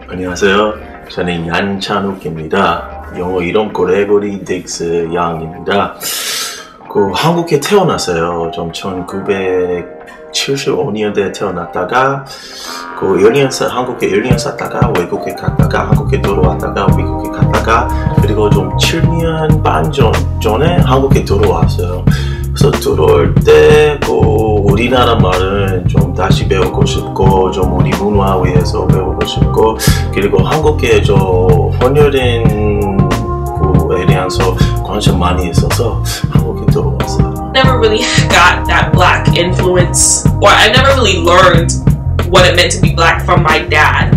안녕하세요. 저는 얀찬욱입니다. 영어 이름 고레고리 딕스 양입니다. 한국에 태어났어요. 좀 1975년대에 태어났다가 한국에 1년 살다가 외국에 갔다가 한국에 들어왔다가 미국에 갔다가 그리고 좀 7년 반 전에 한국에 들어왔어요. 그래서 들어올 때 우리나라 말은 좀 다시 배우고 싶고 좀 우리 문화 위해서 배우고 싶고 그리고 한국에 저 헌혈인 에 대해서 관심 많이 있어서 한국에 들어왔어요. Never really got that black influence, or I never really learned what it meant to be black from my dad.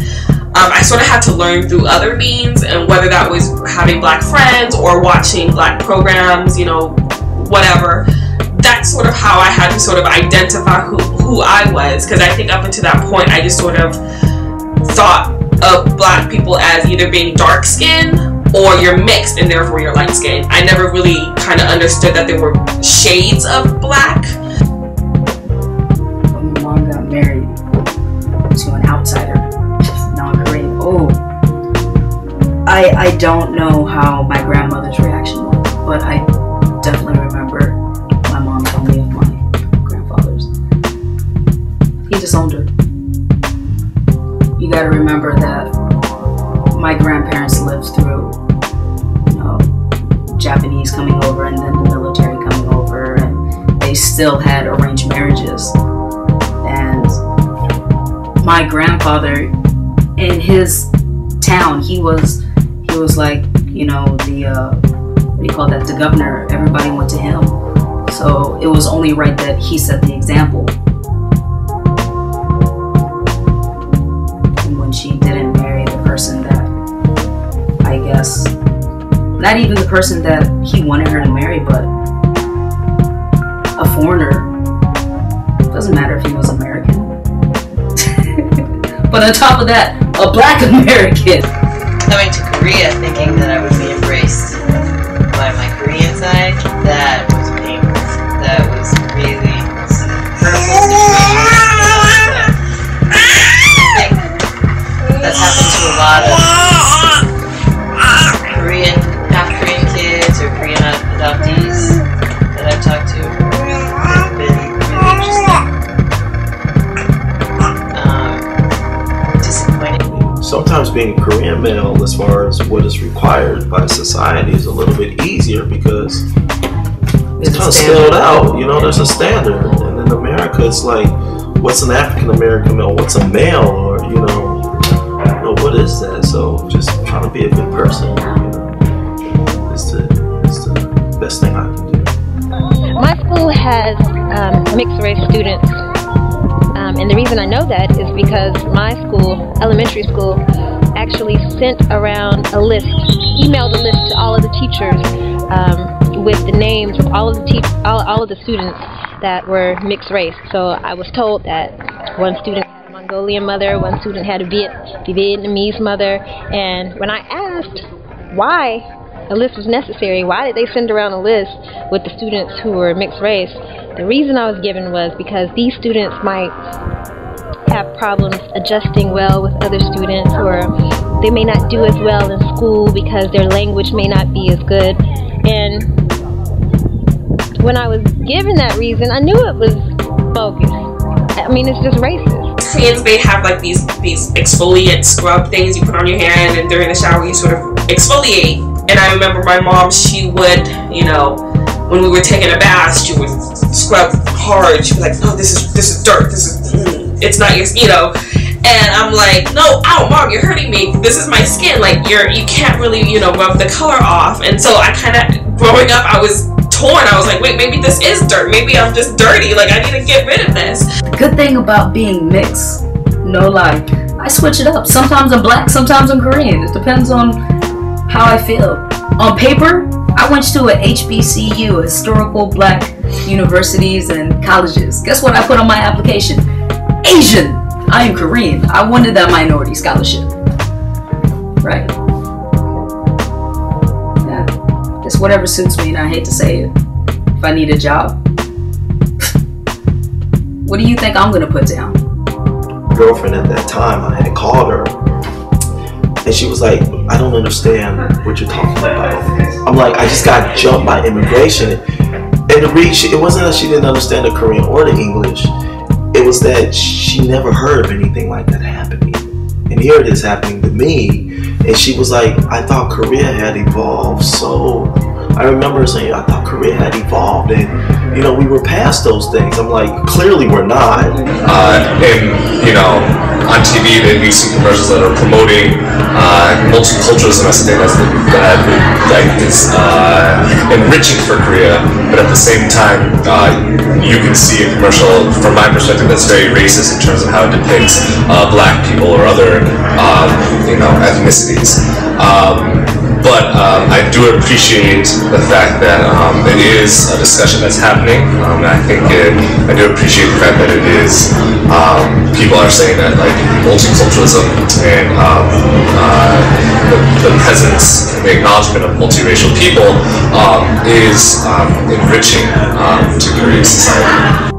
I sort of had to learn through other means, and whether that was having black friends or watching black programs, you know, whatever. That's sort of how I had to sort of identify who I was, because I think up until that point I just sort of thought of black people as either being dark skinned or you're mixed and therefore you're light skinned. I never really kind of understood that there were shades of black. When my mom got married to an outsider, non-Korean, I don't know how my grandmother's reaction was, but I definitely remember my mom telling me of my grandfather's. He disowned her. You gotta remember that my grandparents lived through, you know, Japanese coming over and then the military coming over, and they still had arranged marriages. And my grandfather, in his town, he was like, you know, the what do you call that, the governor. Everybody went to him, so it was only right that he set the example. And when she didn't marry the person that, I guess, not even the person that he wanted her to marry, but a foreigner. Doesn't matter if he was American. But on top of that, a black American. Coming to Korea thinking that I would be embraced by my Korean side, that was painful. That was really hurtful situation. I think that's happened to a lot of half-Korean kids or Korean adoptees that I've talked to. It's been really interesting. Disappointing. Sometimes being a Korean male, as far as what is required by society, is a little bit easier because it's kind of spelled out. You know, there's a standard. And in America, it's like, what's an African American male? What's a male? Or you know, what is that? So just trying to be a good person, is the best thing I can do. My school has mixed race students. And the reason I know that is because my school, elementary school, actually sent around a list, emailed a list to all of the teachers with the names of all of the students that were mixed race. So I was told that one student had a Mongolian mother, one student had a Vietnamese mother, and when I asked why a list was necessary, why did they send around a list with the students who were mixed race, the reason I was given was because these students might have problems adjusting well with other students, or they may not do as well in school because their language may not be as good. And when I was given that reason, I knew it was bogus. I mean, it's just racist. Koreans, they have like these exfoliant scrub things you put on your hand, and during the shower you sort of exfoliate. And I remember my mom, she would, you know, when we were taking a bath, she would scrub hard. She'd be like, "No, this is dirt. It's not your, you know." And I'm like, "No, ow, Mom, you're hurting me. This is my skin. Like, you can't really, you know, rub the color off." And so I kind of, growing up, I was torn. I was like, wait, maybe this is dirt. Maybe I'm just dirty. Like, I need to get rid of this. The good thing about being mixed, no lie, I switch it up. Sometimes I'm black, sometimes I'm Korean. It depends on how I feel. On paper, I went to a HBCU, historical black universities and colleges. Guess what I put on my application? Asian. I am Korean. I wanted that minority scholarship. Right? Yeah. It's whatever suits me, and I hate to say it. If I need a job, what do you think I'm gonna put down? Girlfriend at that time, I had called her And she was like, I don't understand what you're talking about. I'm like, I just got jumped by immigration. And the reason, it wasn't that she didn't understand the Korean or the English. It was that she never heard of anything like that happening. And here it is happening to me. And she was like, I thought Korea had evolved. So I remember saying, I thought Korea had evolved. And, you know, we were past those things. I'm like, clearly we're not. And, you know, on TV, you see commercials that are promoting multiculturalism as something that is enriching for Korea, but at the same time, you can see a commercial, from my perspective, that's very racist in terms of how it depicts black people or other, you know, ethnicities. But I do appreciate the fact that it is a discussion that's happening. I think I do appreciate the fact that it is, people are saying that like multiculturalism and the presence and the acknowledgement of multiracial people is enriching to Korean society.